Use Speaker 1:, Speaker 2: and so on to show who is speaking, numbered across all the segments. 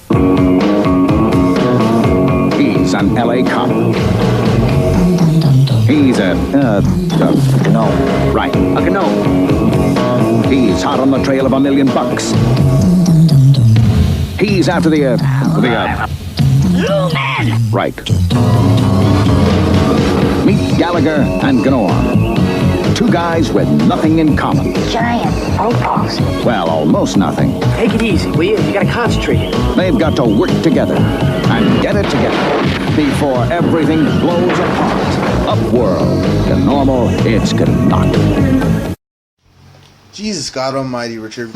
Speaker 1: He's an LA cop. He's a gnome. Right, a gnome. He's hot on the trail of $1 million. He's after the
Speaker 2: Lumen!
Speaker 1: Right. Meet Gallagher and Gnorm. Two guys with nothing in common.
Speaker 2: Giant opals.
Speaker 1: Well, almost nothing.
Speaker 3: Take it easy, will you? You gotta concentrate here.
Speaker 1: They've got to work together and get it together before everything blows apart. Upworld. To normal, it's not.
Speaker 4: Jesus God Almighty, Richard.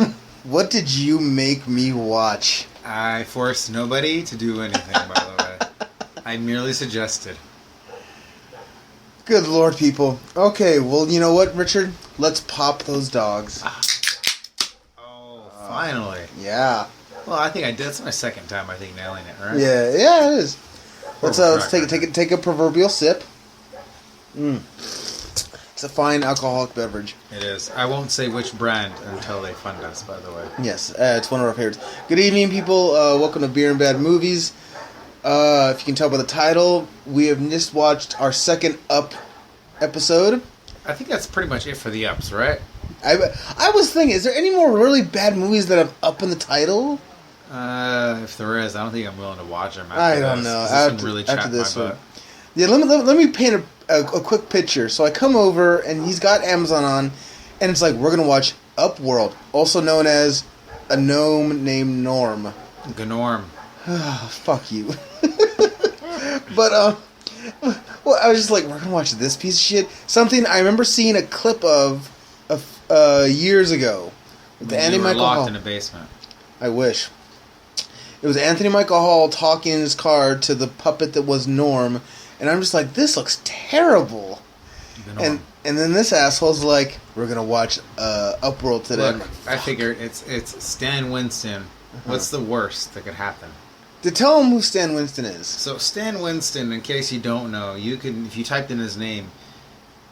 Speaker 4: What did you make me watch?
Speaker 5: I forced nobody to do anything, by the way. I merely suggested.
Speaker 4: Good Lord, people. Okay, well, you know what, Richard? Let's pop those dogs.
Speaker 5: Oh, finally.
Speaker 4: Yeah.
Speaker 5: Well, I think I did. That's my second time, I think, nailing it, right?
Speaker 4: Yeah, it is. Let's take a proverbial sip. It's a fine alcoholic beverage.
Speaker 5: It is. I won't say which brand until they fund us, by the way.
Speaker 4: Yes, it's one of our favorites. Good evening, people. Welcome to Beer and Bad Movies. If you can tell by the title, we have just watched our second Up episode.
Speaker 5: I think that's pretty much it for the Ups, right?
Speaker 4: I was thinking, is there any more really bad movies that have Up in the title?
Speaker 5: If there is, I don't think I'm willing to watch them after
Speaker 4: I don't know.
Speaker 5: After this
Speaker 4: one. Yeah, let me paint a quick picture. So I come over, and he's got Amazon on, and it's like, we're going to watch Upworld, also known as A Gnome Named Gnorm.
Speaker 5: Gnorm.
Speaker 4: Fuck you. But, well, I was just like, we're gonna watch this piece of shit. Something I remember seeing a clip of years ago. With Anthony Michael
Speaker 5: locked
Speaker 4: Hall.
Speaker 5: In a basement.
Speaker 4: I wish. It was Anthony Michael Hall talking in his car to the puppet that was Norm, and I'm just like, this looks terrible. And then this asshole's like, we're gonna watch Upworld today.
Speaker 5: Look, I figured it's Stan Winston. What's the worst that could happen?
Speaker 4: To tell him who Stan Winston is.
Speaker 5: So Stan Winston, in case you don't know, you can, if you typed in his name,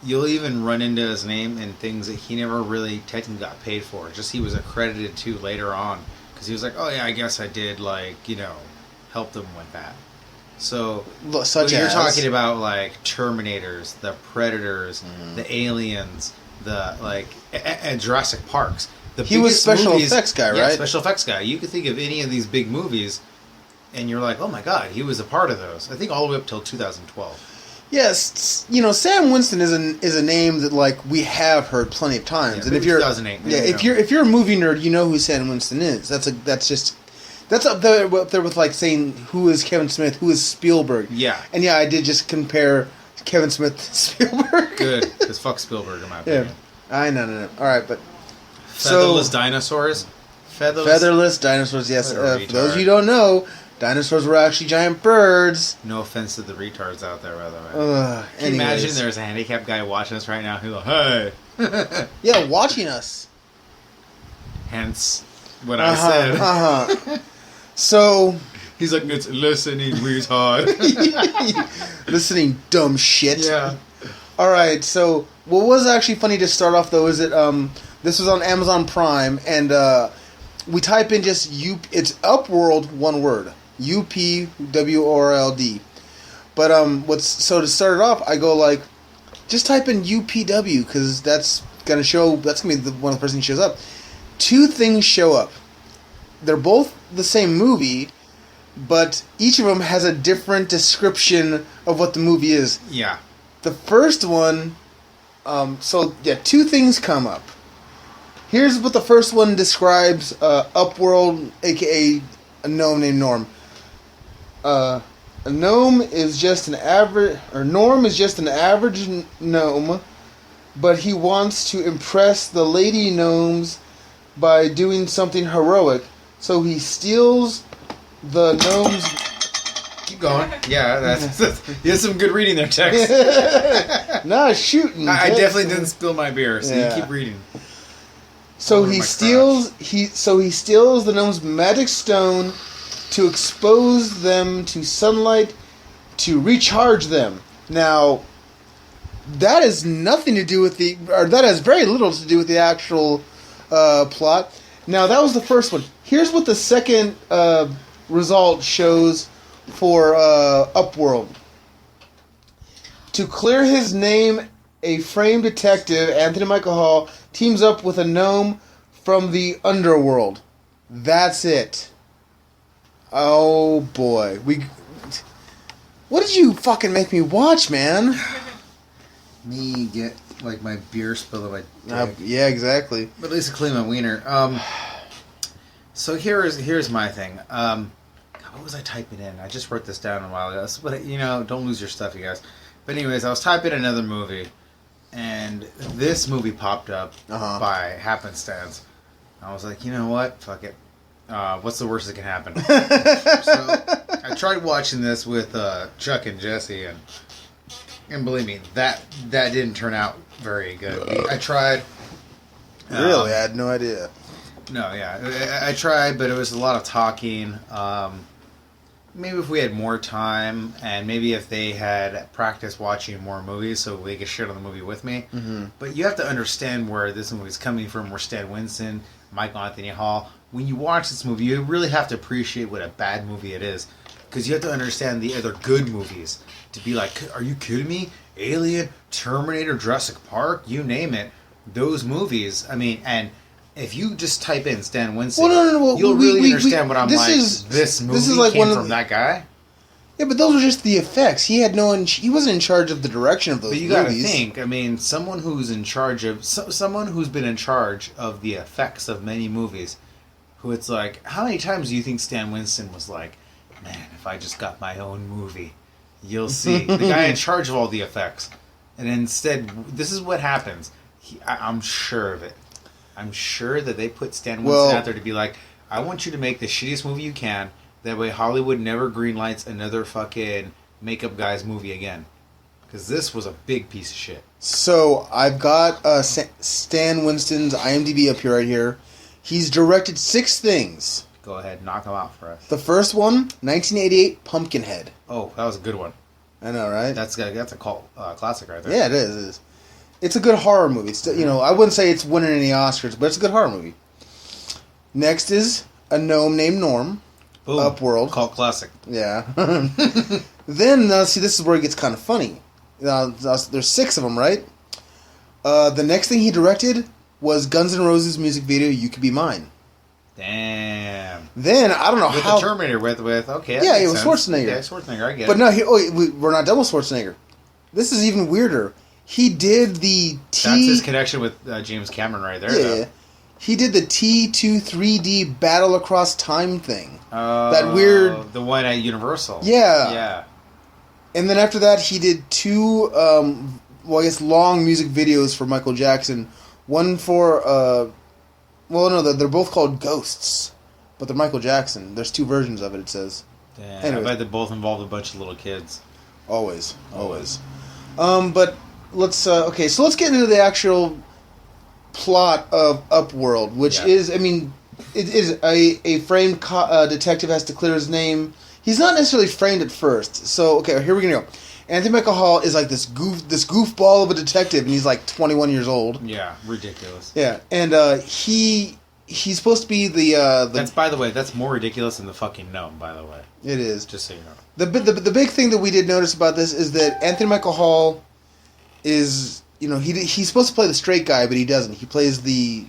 Speaker 5: you'll even run into his name and things that he never really technically got paid for. Just he was accredited to later on because he was like, oh yeah, I guess I did help them with that. So you're talking about like Terminators, the Predators, the Aliens, the Jurassic Parks.
Speaker 4: He was special effects guy, right?
Speaker 5: Yeah, special effects guy. You could think of any of these big movies, and you're like, oh my god, he was a part of those. I think all the way up till 2012.
Speaker 4: Yes, Sam Winston is a name that we have heard plenty of times.
Speaker 5: Yeah, and if you're 2008,
Speaker 4: if you're a movie nerd, you know who Sam Winston is. That's up there with saying who is Kevin Smith, who is Spielberg.
Speaker 5: Yeah,
Speaker 4: and yeah, I did just compare Kevin Smith to Spielberg.
Speaker 5: Good, because fuck Spielberg in my opinion.
Speaker 4: I know. All right, but.
Speaker 5: Featherless dinosaurs?
Speaker 4: Featherless dinosaurs, yes. For those of you who don't know, dinosaurs were actually giant birds.
Speaker 5: No offense to the retards out there, by the way. Can you imagine there's a handicapped guy watching us right now who's like, hey!
Speaker 4: Yeah, watching us.
Speaker 5: Hence what I said.
Speaker 4: So...
Speaker 5: He's like, it's listening retard.
Speaker 4: Listening dumb shit.
Speaker 5: Yeah.
Speaker 4: Alright, so what was actually funny to start off, though, is that... This was on Amazon Prime, and we type in just it's Upworld, one word, UPWORLD. But so to start it off, I go just type in UPW because that's gonna be one of the first things that shows up. Two things show up. They're both the same movie, but each of them has a different description of what the movie is.
Speaker 5: Yeah.
Speaker 4: The first one, two things come up. Here's what the first one describes Upworld, a.k.a. A Gnome Named Gnorm. A gnome is just an average... Or Norm is just an average gnome, but he wants to impress the lady gnomes by doing something heroic. So he steals the gnomes...
Speaker 5: Keep going. Yeah, that's you had some good reading there, Tex.
Speaker 4: Nah, shooting.
Speaker 5: I definitely didn't spill my beer, so you keep reading.
Speaker 4: So he steals the gnome's magic stone to expose them to sunlight to recharge them. Now, that has nothing to do with that has very little to do with the actual plot. Now, that was the first one. Here's what the second result shows for Upworld. To clear his name, a framed detective, Anthony Michael Hall, teams up with a gnome from the underworld. That's it. Oh boy. What did you fucking make me watch, man?
Speaker 5: Me get like my beer spill on my dick.
Speaker 4: Yeah, exactly.
Speaker 5: But at least clean my wiener. So here's my thing. God, what was I typing in? I just wrote this down a while ago. But don't lose your stuff, you guys. But anyways, I was typing another movie, and this movie popped up by happenstance. I was like, you know what? Fuck it. What's the worst that can happen? So I tried watching this with Chuck and Jesse, and believe me, that didn't turn out very good. I tried.
Speaker 4: Really? I had no idea.
Speaker 5: No, yeah. I tried, but it was a lot of talking. Maybe if we had more time, and maybe if they had practiced watching more movies so they could share on the movie with me. Mm-hmm. But you have to understand where this movie's coming from, where Stan Winston, Michael Anthony Hall. When you watch this movie, you really have to appreciate what a bad movie it is. Because you have to understand the other good movies. To be like, are you kidding me? Alien, Terminator, Jurassic Park, you name it. Those movies, I mean, and if you just type in Stan Winston, you'll really understand what I'm like. This movie came from that guy.
Speaker 4: Yeah, but those were just the effects. He wasn't in charge of the direction of those movies.
Speaker 5: But you gotta think. I mean, someone who's in charge of someone who's been in charge of the effects of many movies. Who it's like, how many times do you think Stan Winston was like, man, if I just got my own movie, you'll see the guy in charge of all the effects. And instead, this is what happens. I'm sure of it. I'm sure that they put Stan Winston out there to be like, I want you to make the shittiest movie you can. That way Hollywood never greenlights another fucking makeup guy's movie again. Because this was a big piece of shit.
Speaker 4: So, I've got Stan Winston's IMDb up here right here. He's directed 6 things.
Speaker 5: Go ahead, knock them out for us.
Speaker 4: The first one, 1988, Pumpkinhead.
Speaker 5: Oh, that was a good one.
Speaker 4: I know, right?
Speaker 5: That's a cult classic right there.
Speaker 4: Yeah, it is. It's a good horror movie. It's, I wouldn't say it's winning any Oscars, but it's a good horror movie. Next is A Gnome Named Gnorm.
Speaker 5: Boom.
Speaker 4: Upworld.
Speaker 5: Cult classic.
Speaker 4: Yeah. Then, see, this is where it gets kind of funny. There's 6 of them, right? The next thing he directed was Guns N' Roses' music video, You Could Be Mine.
Speaker 5: Damn.
Speaker 4: Then, I don't know
Speaker 5: with
Speaker 4: how...
Speaker 5: With the Terminator, with okay.
Speaker 4: Yeah, it was Schwarzenegger.
Speaker 5: Yeah, Schwarzenegger, I get it.
Speaker 4: But no, we're not done with Schwarzenegger. This is even weirder. He did the
Speaker 5: That's his connection with James Cameron right there,
Speaker 4: yeah.
Speaker 5: though.
Speaker 4: He did the T2 3D Battle Across Time thing. That weird...
Speaker 5: The one at Universal.
Speaker 4: Yeah.
Speaker 5: Yeah.
Speaker 4: And then after that, he did 2, long music videos for Michael Jackson. One for, they're both called Ghosts. But they're Michael Jackson. There's 2 versions of it, it says.
Speaker 5: Damn, anyways. I bet they both involved a bunch of little kids.
Speaker 4: Always. But let's, so let's get into the actual plot of Upworld, which is, it is a framed detective has to clear his name. He's not necessarily framed at first. So, here we're gonna go. Anthony Michael Hall is like this goofball of a detective, and he's like 21 years old.
Speaker 5: Yeah, ridiculous.
Speaker 4: Yeah, and he's supposed to be the.
Speaker 5: That's, by the way, that's more ridiculous than the fucking gnome. By the way,
Speaker 4: it is.
Speaker 5: Just so you know.
Speaker 4: The big thing that we did notice about this is that Anthony Michael Hall is he's supposed to play the straight guy, but he doesn't. He plays the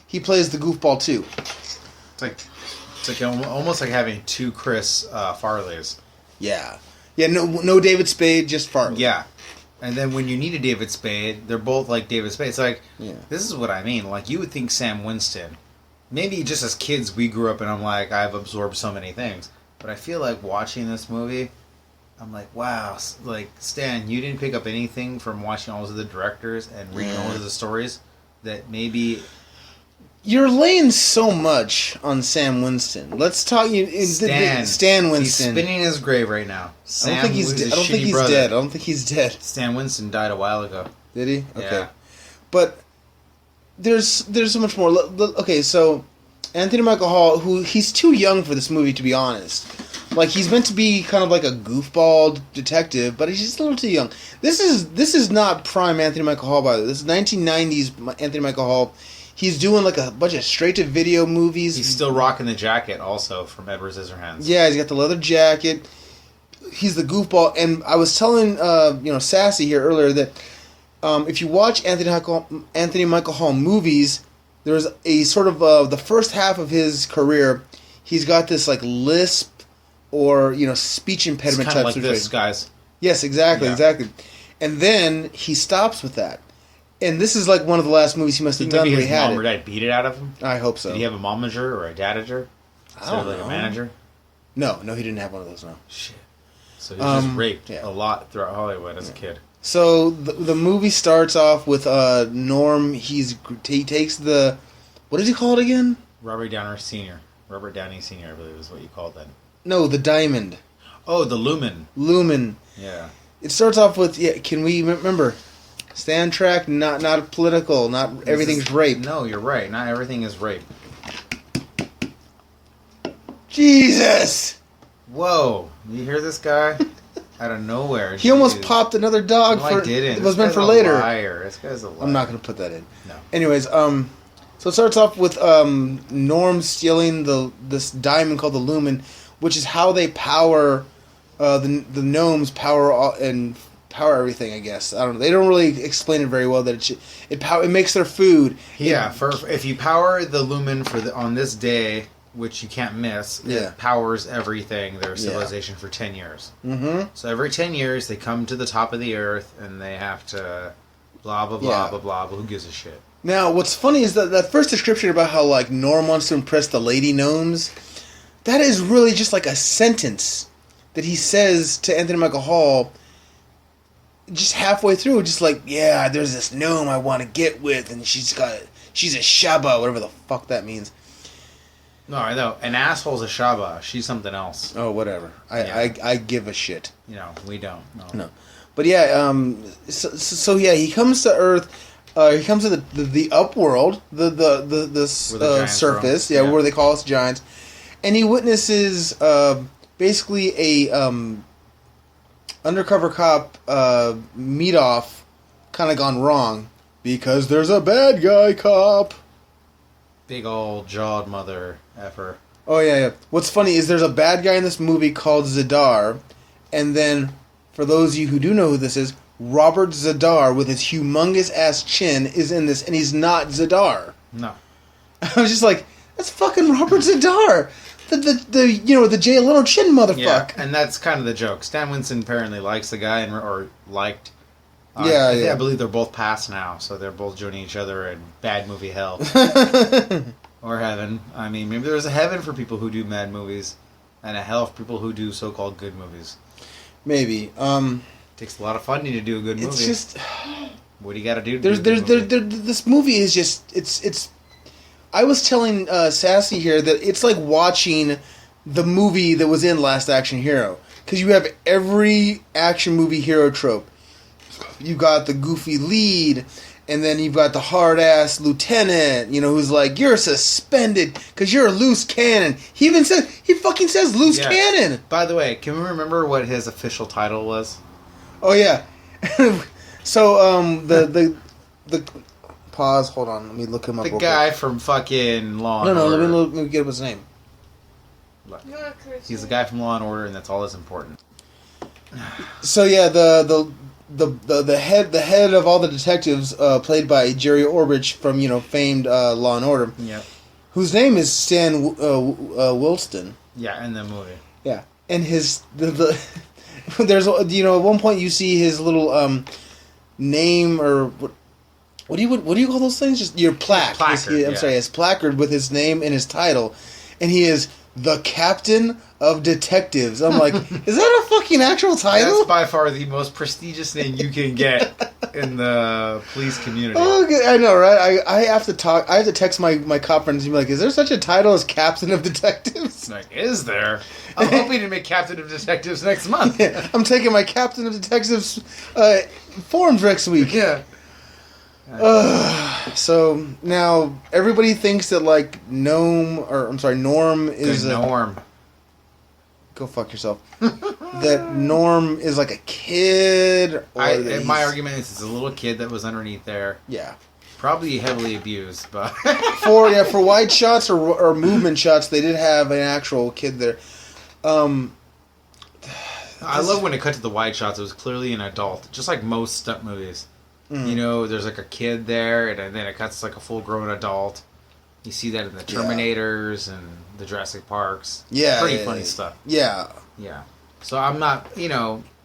Speaker 4: He plays the goofball too.
Speaker 5: It's like almost like having 2 Chris Farleys.
Speaker 4: Yeah. Yeah, no David Spade, just Farley.
Speaker 5: Yeah. And then when you need a David Spade, they're both like David Spade. It's like, This is what I mean. Like, you would think Sam Winston, maybe just as kids we grew up and I'm like, I've absorbed so many things. But I feel like watching this movie, I'm like, wow, like, Stan, you didn't pick up anything from watching all of the directors and reading all of the stories that maybe...
Speaker 4: You're laying so much on Sam Winston. Let's talk. Stan Winston.
Speaker 5: He's spinning in his grave right now.
Speaker 4: I don't think he's dead. I don't think he's dead.
Speaker 5: Stan Winston died a while ago.
Speaker 4: Did he? Okay.
Speaker 5: Yeah.
Speaker 4: But there's so much more. Okay, so Anthony Michael Hall, he's too young for this movie, to be honest. Like, he's meant to be kind of like a goofball detective, but he's just a little too young. This is not prime Anthony Michael Hall, by the way. This is 1990s Anthony Michael Hall. He's doing like a bunch of straight-to-video movies.
Speaker 5: He's still rocking the jacket, also from Edward Scissorhands.
Speaker 4: Yeah, he's got the leather jacket. He's the goofball, and I was telling Sassy here earlier that if you watch Anthony Michael Hall movies, there's a sort of the first half of his career, he's got this like lisp or speech impediment
Speaker 5: It's
Speaker 4: type
Speaker 5: kind of like
Speaker 4: situation.
Speaker 5: this, guys.
Speaker 4: Yes, exactly,
Speaker 5: Yeah.
Speaker 4: exactly. And then he stops with that, and this is like one of the last movies he must have done
Speaker 5: Maybe
Speaker 4: where
Speaker 5: his
Speaker 4: he had
Speaker 5: mom or
Speaker 4: it.
Speaker 5: dad beat it out of him.
Speaker 4: I hope so.
Speaker 5: Did he have a momager or a dadager?
Speaker 4: I don't
Speaker 5: like
Speaker 4: know.
Speaker 5: a manager?
Speaker 4: No, he didn't have one of those. No.
Speaker 5: Shit. So he was just raped
Speaker 4: yeah.
Speaker 5: a lot throughout Hollywood as a kid.
Speaker 4: So the movie starts off with Norm. He takes the, what did he call it again?
Speaker 5: Robert Downey Sr., I believe is what you called that.
Speaker 4: No, the diamond.
Speaker 5: Oh, the Lumen.
Speaker 4: Lumen.
Speaker 5: Yeah.
Speaker 4: It starts off with can we remember? Stand track, not political, not everything's rape.
Speaker 5: No, you're right. Not everything is rape.
Speaker 4: Jesus!
Speaker 5: Whoa. You hear this guy? Out of nowhere.
Speaker 4: He almost
Speaker 5: Jeez.
Speaker 4: popped another dog
Speaker 5: No,
Speaker 4: for
Speaker 5: I didn't.
Speaker 4: it was
Speaker 5: This
Speaker 4: meant
Speaker 5: guy's
Speaker 4: for
Speaker 5: a
Speaker 4: later.
Speaker 5: Liar. This guy's a liar.
Speaker 4: I'm not going to put that in.
Speaker 5: No.
Speaker 4: Anyways, so it starts off with Norm stealing this diamond called the Lumen, which is how they power the gnomes power everything. I guess I don't know. They don't really explain it very well. That it makes their food.
Speaker 5: Yeah, if you power the Lumen on this day, which you can't miss,
Speaker 4: Yeah.
Speaker 5: it powers everything, their civilization, for 10 years.
Speaker 4: Mm-hmm.
Speaker 5: So every 10 years, they come to the top of the earth, and they have to blah, blah, blah,
Speaker 4: Yeah.
Speaker 5: blah, blah, but who gives a shit?
Speaker 4: Now, what's funny is that first description about how like Norm wants to impress the lady gnomes, that is really just like a sentence that he says to Anthony Michael Hall. Just halfway through, just like, yeah, there's this gnome I want to get with, and she's a shaba, whatever the fuck that means.
Speaker 5: No, I know. An asshole's a shaba. She's something else.
Speaker 4: Oh, whatever. I give a shit.
Speaker 5: We don't.
Speaker 4: No, but yeah. So yeah, he comes to Earth. He comes to the upworld, the
Speaker 5: giants
Speaker 4: surface.
Speaker 5: roam.
Speaker 4: Yeah, where they call us giants, and he witnesses basically a undercover cop meet off, kind of gone wrong because there's a bad guy cop.
Speaker 5: Big old jawed mother effer.
Speaker 4: Oh, yeah. What's funny is there's a bad guy in this movie called Zadar, and then, for those of you who do know who this is, Robert Zadar, with his humongous-ass chin, is in this, and he's not Zadar.
Speaker 5: No.
Speaker 4: I was just like, that's fucking Robert Zadar! The Jay Leno chin motherfucker!
Speaker 5: Yeah, and that's kind of the joke. Stan Winston apparently likes the guy, or liked...
Speaker 4: Yeah.
Speaker 5: I believe they're both passed now, so they're both joining each other in bad movie hell. Or heaven. I mean, maybe there's a heaven for people who do bad movies, and a hell for people who do so-called good movies.
Speaker 4: Maybe.
Speaker 5: Takes a lot of funding to do a good movie.
Speaker 4: It's just...
Speaker 5: What do you got to do to do a good movie?
Speaker 4: This movie is just... It's... I was telling Sassy here that it's like watching the movie that was in Last Action Hero. Because you have every action movie hero trope. You got the goofy lead, and then you've got the hard-ass lieutenant, who's like, you're suspended because you're a loose cannon. He fucking says loose cannon.
Speaker 5: By the way, can we remember what his official title was?
Speaker 4: Oh, yeah. So, the pause, hold on, let me look him up
Speaker 5: The
Speaker 4: real
Speaker 5: guy
Speaker 4: quick.
Speaker 5: from fucking Law and
Speaker 4: No,
Speaker 5: Order.
Speaker 4: let me get his name.
Speaker 5: Look. He's the guy from Law and Order, and that's all that's important.
Speaker 4: So, yeah, the head of all the detectives, played by Jerry Orbich from famed Law and Order.
Speaker 5: Yeah.
Speaker 4: Whose name is Stan Wilston.
Speaker 5: Yeah, in the movie.
Speaker 4: Yeah, and his there's at one point you see his little name or what do you call those things? Just your plaque.
Speaker 5: Placard,
Speaker 4: Sorry, his placard with his name and his title, and he is the Captain of Detectives. I'm like, is that a fucking actual title?
Speaker 5: That's by far the most prestigious name you can get in the police community.
Speaker 4: Oh, okay, I know, right? I have to talk. I have to text my cop friends and be like, "Is there such a title as Captain of Detectives?"
Speaker 5: Like, is there? I'm hoping to make Captain of Detectives next month.
Speaker 4: Yeah, I'm taking my Captain of Detectives forms next week.
Speaker 5: Yeah.
Speaker 4: So now everybody thinks that Norm is
Speaker 5: Good Norm.
Speaker 4: Go fuck yourself. That Norm is like a kid. Or that
Speaker 5: My
Speaker 4: he's-
Speaker 5: argument is it's a little kid that was underneath there.
Speaker 4: Yeah.
Speaker 5: Probably heavily abused, but
Speaker 4: for wide shots or movement shots, they did have an actual kid there.
Speaker 5: I love when it cut to the wide shots. It was clearly an adult, just like most stunt movies. You know, there's like a kid there, and then it cuts like a full-grown adult. You see that in the Terminators and the Jurassic Parks.
Speaker 4: Yeah,
Speaker 5: pretty funny stuff.
Speaker 4: Yeah.
Speaker 5: So I'm not,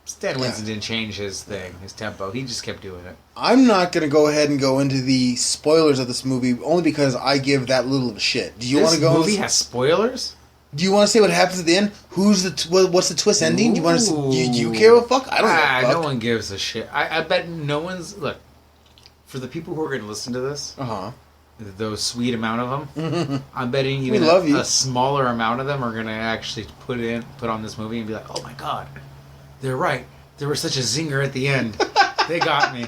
Speaker 5: Stan Winston didn't change his thing, his tempo. He just kept doing it.
Speaker 4: I'm not going to go ahead and go into the spoilers of this movie only because I give that little of a shit. Do you want to go?
Speaker 5: This movie has spoilers?
Speaker 4: Do you want to say what happens at the end? What's the twist ending? Do you want to? Do you care a fuck? I don't give a fuck.
Speaker 5: No one gives a shit. I bet no one's look. For the people who are going to listen to this, those sweet amount of them, I'm betting even a smaller amount of them are going to actually put on this movie and be like, oh my god, they're right. There was such a zinger at the end. They got me.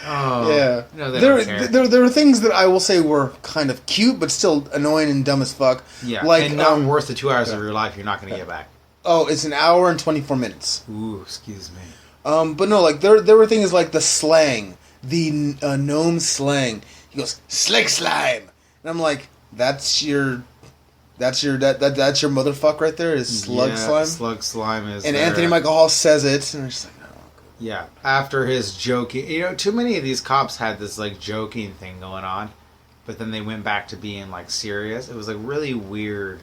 Speaker 5: Oh
Speaker 4: yeah.
Speaker 5: No, they don't care.
Speaker 4: There were things that I will say were kind of cute, but still annoying and dumb as fuck.
Speaker 5: Yeah,
Speaker 4: like
Speaker 5: and not worth the 2 hours of your life you're not going to get back.
Speaker 4: Oh, it's an hour and 24 minutes.
Speaker 5: Ooh, excuse me.
Speaker 4: But no, like there were things like the slang, the gnome slang. He goes slick slime, and I'm like, that's your motherfucker right there is slug slime.
Speaker 5: Slug slime is.
Speaker 4: And Anthony Michael Hall says it, and I'm just like, oh.
Speaker 5: Yeah, after his joking, too many of these cops had this like joking thing going on, but then they went back to being like serious. It was like really weird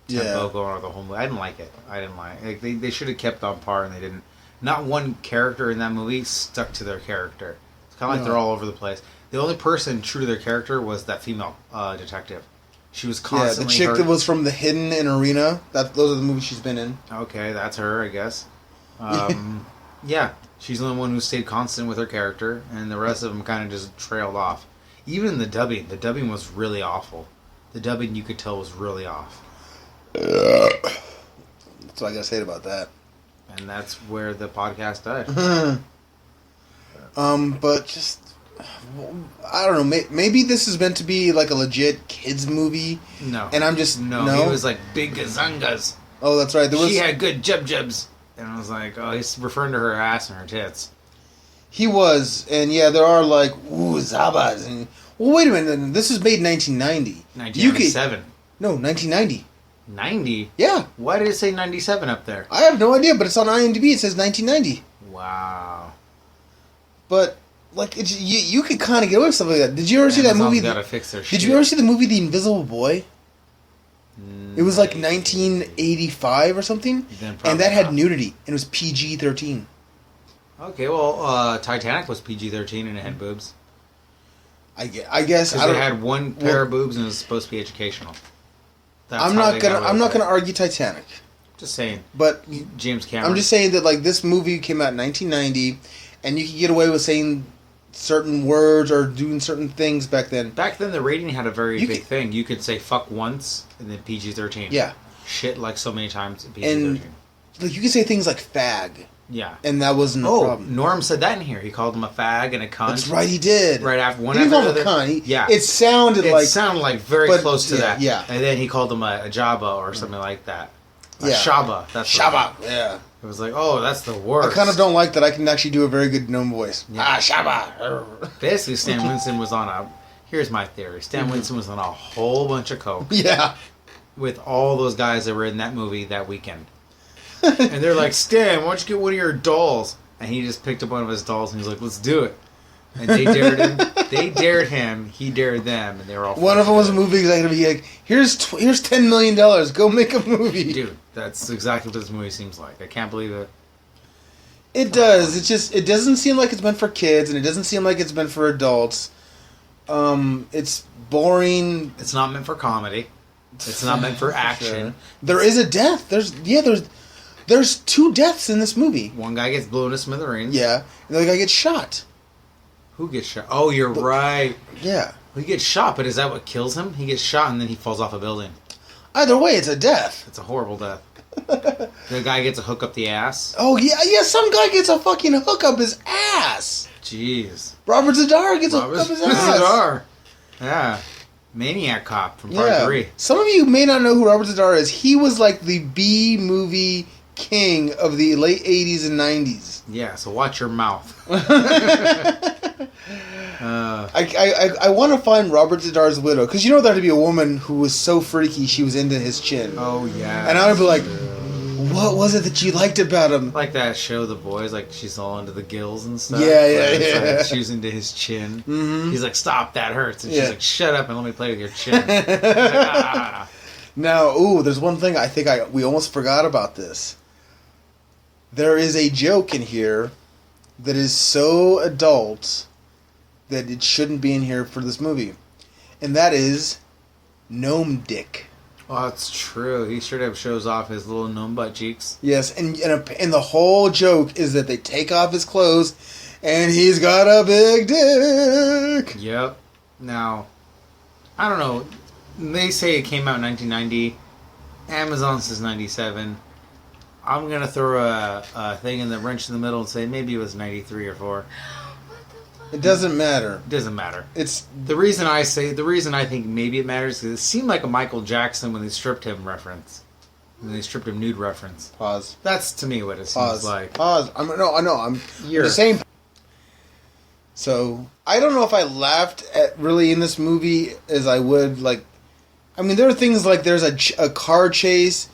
Speaker 5: tempo going on the whole movie. I didn't like it. Like they should have kept on par, and they didn't. Not one character in that movie stuck to their character. It's kind of like they're all over the place. The only person true to their character was that female detective. She was constantly
Speaker 4: the chick that was from The Hidden in Arena. Those are the movies she's been in.
Speaker 5: Okay, that's her, I guess. Yeah, she's the only one who stayed constant with her character, and the rest of them kind of just trailed off. Even the dubbing was really awful. The dubbing, you could tell, was really off.
Speaker 4: That's what I gotta say about that.
Speaker 5: And that's where the podcast died.
Speaker 4: But just, I don't know. Maybe this is meant to be like a legit kids movie.
Speaker 5: No,
Speaker 4: and I'm just
Speaker 5: no. He was like big gazungas.
Speaker 4: Oh, that's right.
Speaker 5: She had good jubs, and I was like, oh, he's referring to her ass and her tits.
Speaker 4: He was, and yeah, there are like zabas and. Well, wait a minute. This was made in 1990.
Speaker 5: 1997.
Speaker 4: No, 1990.
Speaker 5: 90?
Speaker 4: Yeah.
Speaker 5: Why did it say 97 up there?
Speaker 4: I have no idea, but it's on IMDb. It says 1990.
Speaker 5: Wow.
Speaker 4: But like, you could kind of get away with something like that. Did you ever see that movie?
Speaker 5: Gotta fix their
Speaker 4: Did you ever see the movie The Invisible Boy? It was like 1985 or something, and that had nudity, and it was PG-13.
Speaker 5: Okay, well, Titanic was PG-13 and it had boobs.
Speaker 4: I guess
Speaker 5: because it had one pair of boobs and it was supposed to be educational.
Speaker 4: I'm not gonna argue Titanic.
Speaker 5: Just saying.
Speaker 4: But
Speaker 5: James Cameron.
Speaker 4: I'm just saying that like this movie came out in 1990, and you could get away with saying certain words or doing certain things back then.
Speaker 5: Back then, the rating had a very big thing. You could say "fuck" once and then PG-13.
Speaker 4: Yeah.
Speaker 5: Shit like so many times PG-13.
Speaker 4: And like you could say things like "fag."
Speaker 5: Yeah.
Speaker 4: And that wasn't a problem.
Speaker 5: Norm said that in here. He called him a fag and a cunt.
Speaker 4: That's right, he did.
Speaker 5: Right after one
Speaker 4: he
Speaker 5: after
Speaker 4: didn't call him a cunt.
Speaker 5: Yeah.
Speaker 4: It sounded
Speaker 5: like very close to that.
Speaker 4: Yeah.
Speaker 5: And then he called him a Jabba or something like that.
Speaker 4: Yeah.
Speaker 5: Shaba. That's
Speaker 4: Shaba. Yeah.
Speaker 5: It was like, oh, that's the worst.
Speaker 4: I kind of don't like that I can actually do a very good gnome voice.
Speaker 5: Yeah.
Speaker 4: Shaba.
Speaker 5: Basically, Stan Winston was on a... Here's my theory. Stan Winston was on a whole bunch of coke.
Speaker 4: Yeah.
Speaker 5: With all those guys that were in that movie that weekend. And they're like, Stan, why don't you get one of your dolls? And he just picked up one of his dolls and he was like, let's do it. And they dared him. They dared him. He dared them. And they were all...
Speaker 4: One of them was a movie executive. He like, here's $10 million. Go make a movie.
Speaker 5: Dude, that's exactly what this movie seems like. I can't believe it.
Speaker 4: It does. It doesn't seem like it's meant for kids, and it doesn't seem like it's meant for adults. It's boring.
Speaker 5: It's not meant for comedy. It's not meant for action.
Speaker 4: Sure. There is a death. There's 2 deaths in this movie.
Speaker 5: One guy gets blown to smithereens.
Speaker 4: Yeah. And the other guy gets shot.
Speaker 5: Who gets shot? Oh, you're right.
Speaker 4: Yeah.
Speaker 5: He gets shot, but is that what kills him? He gets shot and then he falls off a building.
Speaker 4: Either way, it's a death.
Speaker 5: It's a horrible death. The guy gets a hook up the ass.
Speaker 4: Oh, yeah, some guy gets a fucking hook up his ass.
Speaker 5: Jeez.
Speaker 4: Robert Zadar gets a hook up his ass.
Speaker 5: Zadar. Yeah. Maniac Cop from Part 3.
Speaker 4: Some of you may not know who Robert Zadar is. He was like the B-movie king of the late 80s and 90s.
Speaker 5: Yeah, so watch your mouth.
Speaker 4: I want to find Robert Z'Dar's widow, because you know there to be a woman who was so freaky she was into his chin.
Speaker 5: Oh yeah.
Speaker 4: And I would be like, what was it that you liked about him?
Speaker 5: Like that show, The Boys, like she's all into the gills and stuff.
Speaker 4: Yeah.
Speaker 5: Like, she was into his chin. Mm-hmm. He's like, stop, that hurts. And
Speaker 4: Yeah.
Speaker 5: she's like, shut up and let me play with your chin. Like, ah.
Speaker 4: Now, there's one thing I think we almost forgot about this. There is a joke in here that is so adult that it shouldn't be in here for this movie. And that is Gnome Dick.
Speaker 5: Oh, it's true. He straight up shows off his little gnome butt cheeks.
Speaker 4: Yes, and the whole joke is that they take off his clothes and he's got a big dick.
Speaker 5: Yep. Now, I don't know. They say it came out in 1990. Amazon says 97. I'm going to throw a thing in the wrench in the middle and say maybe it was 93 or 4.
Speaker 4: It doesn't matter.
Speaker 5: It doesn't matter.
Speaker 4: It's
Speaker 5: the reason I think maybe it matters is because it seemed like a Michael Jackson when they stripped him reference. When they stripped him nude reference.
Speaker 4: Pause.
Speaker 5: That's to me what it seems like.
Speaker 4: Pause. I'm the same. So I don't know if I laughed at really in this movie as I would like. I mean, there are things like there's a car chase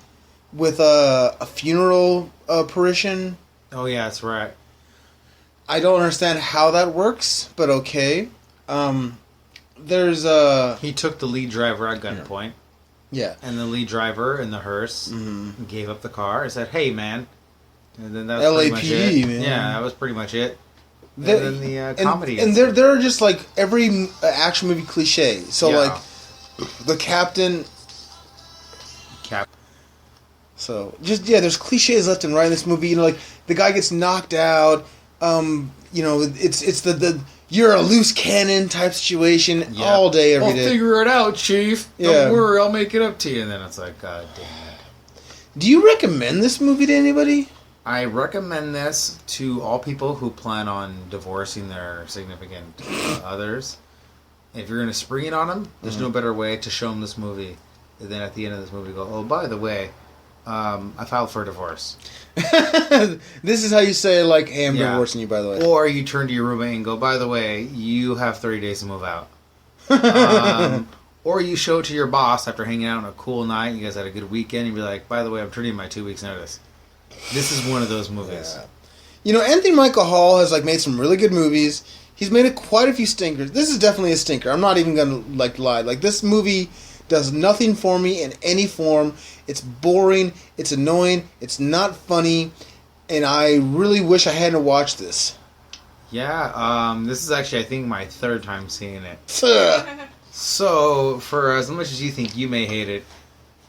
Speaker 4: with a funeral apparition.
Speaker 5: Oh yeah, that's right.
Speaker 4: I don't understand how that works, but okay. There's
Speaker 5: He took the lead driver at gunpoint.
Speaker 4: Yeah.
Speaker 5: And the lead driver in the hearse gave up the car and said, "Hey, man." And then that was
Speaker 4: LAPD,
Speaker 5: pretty much it.
Speaker 4: man.
Speaker 5: Yeah, that was pretty much it. And then the comedy.
Speaker 4: And there are just like every action movie cliche. So
Speaker 5: Yeah.
Speaker 4: like the captain. So there's cliches left and right in this movie. You know, like the guy gets knocked out. You know, it's the you're a loose cannon type situation all day, every day.
Speaker 5: I'll figure it out, Chief.
Speaker 4: Yeah.
Speaker 5: Don't worry, I'll make it up to you. And then it's like, God damn it.
Speaker 4: Do you recommend this movie to anybody?
Speaker 5: I recommend this to all people who plan on divorcing their significant others. If you're going to spring it on them, there's no better way to show them this movie than at the end of this movie go, oh, by the way, I filed for a divorce.
Speaker 4: This is how you say, like, hey, I'm divorcing you, by the way.
Speaker 5: Or you turn to your roommate and go, by the way, you have 30 days to move out. Or you show it to your boss after hanging out on a cool night, you guys had a good weekend, and be like, by the way, I'm turning in my 2 weeks notice. This is one of those movies.
Speaker 4: Yeah. You know, Anthony Michael Hall has, like, made some really good movies. He's made quite a few stinkers. This is definitely a stinker. I'm not even going to, like, lie. Like, this movie does nothing for me in any form. It's boring. It's annoying. It's not funny. And I really wish I hadn't watched this.
Speaker 5: Yeah, this is actually, I think, my third time seeing it. So, for as much as you think you may hate it,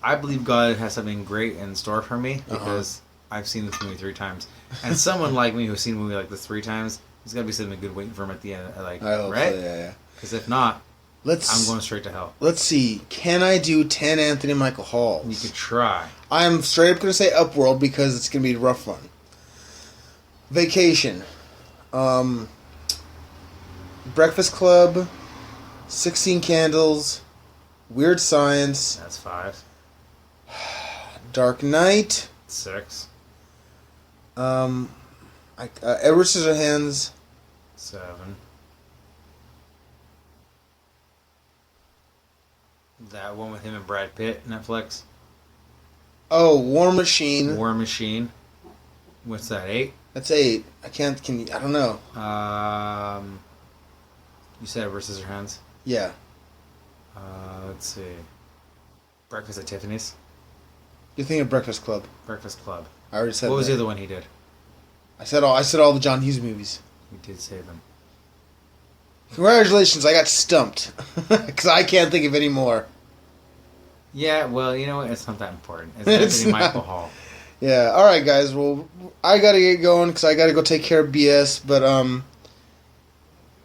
Speaker 5: I believe God has something great in store for me because I've seen this movie 3 times. And someone like me who's seen a movie like this 3 times, there's got to be something good waiting for him at the end. Like,
Speaker 4: I hope
Speaker 5: right?
Speaker 4: so, yeah.
Speaker 5: Because if not, I'm going straight to hell.
Speaker 4: Let's see. Can I do 10 Anthony Michael Halls?
Speaker 5: You could try.
Speaker 4: I'm straight up going to say Upworld because it's going to be a rough one. Vacation. Breakfast Club. 16 Candles. Weird Science.
Speaker 5: That's 5.
Speaker 4: Dark Knight.
Speaker 5: 6.
Speaker 4: Edward Scissorhands.
Speaker 5: 7. That one with him and Brad Pitt, Netflix.
Speaker 4: Oh, War Machine.
Speaker 5: War Machine. What's that, 8?
Speaker 4: That's 8. I don't know.
Speaker 5: You said Edward Scissorhands?
Speaker 4: Yeah.
Speaker 5: Let's see. Breakfast at Tiffany's.
Speaker 4: You're thinking of Breakfast Club.
Speaker 5: Breakfast Club.
Speaker 4: I already said
Speaker 5: What was
Speaker 4: that.
Speaker 5: the other one he did?
Speaker 4: I said all the John Hughes movies.
Speaker 5: He did say them.
Speaker 4: Congratulations, I got stumped. Because I can't think of any more.
Speaker 5: Yeah, well, you know what? It's not that important. It's
Speaker 4: It's
Speaker 5: Anthony
Speaker 4: not.
Speaker 5: Michael Hall.
Speaker 4: Yeah, alright guys, well, I gotta get going because I gotta go take care of BS, but,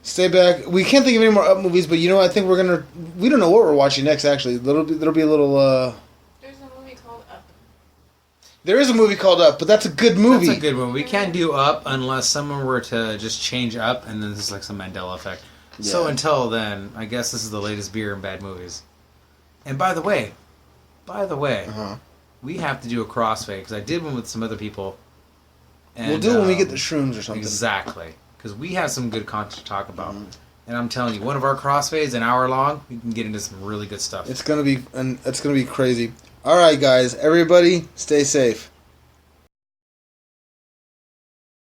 Speaker 4: stay back. We can't think of any more Up movies, but you know what? I think we don't know what we're watching next, actually. There'll be a little,
Speaker 2: There's a movie called Up.
Speaker 4: There is a movie called Up, but that's a good movie.
Speaker 5: That's a good one. We can't do Up unless someone were to just change Up, and then this is like some Mandela effect.
Speaker 4: Yeah.
Speaker 5: So until then, I guess this is the latest beer in bad movies. And by the way, we have to do a crossfade, because I did one with some other people. And,
Speaker 4: We'll do it when we get the shrooms or something.
Speaker 5: Exactly. Because we have some good content to talk about. And I'm telling you, one of our crossfades, an hour long, you can get into some really good stuff.
Speaker 4: It's gonna be crazy. All right, guys, everybody, stay safe.